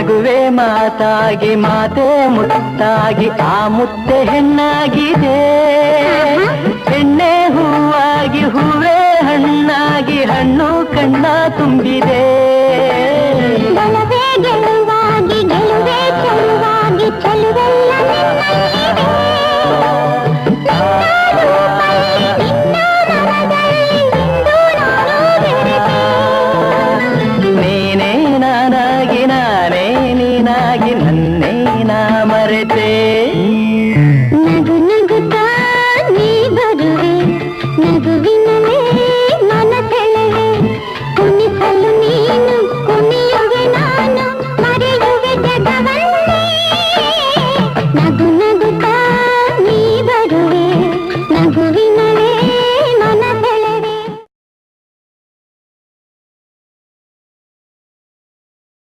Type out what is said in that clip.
ನಗುವೆ ಮಾತಾಗಿ ಮಾತೆ ಮುತ್ತಾಗಿ ಆ ಮುತ್ತೆ ಹೆಣ್ಣಾಗಿದೆ. ಹೆಣ್ಣೆ ಹೂವಾಗಿ ಹೂವೇ ಹಣ್ಣಾಗಿ ಹಣ್ಣು ಕಣ್ಣ ತುಂಬಿದೆ. ಬಲವೇ ಗೆಲುವಾಗಿ ಗೆಲುವೆ ಚೆಲುವಾಗಿ ಚೆಲುವೆಲ್ಲ ನೀನೇ ನಾನಾಗಿ ನಾನೇ ನೀನಾಗಿ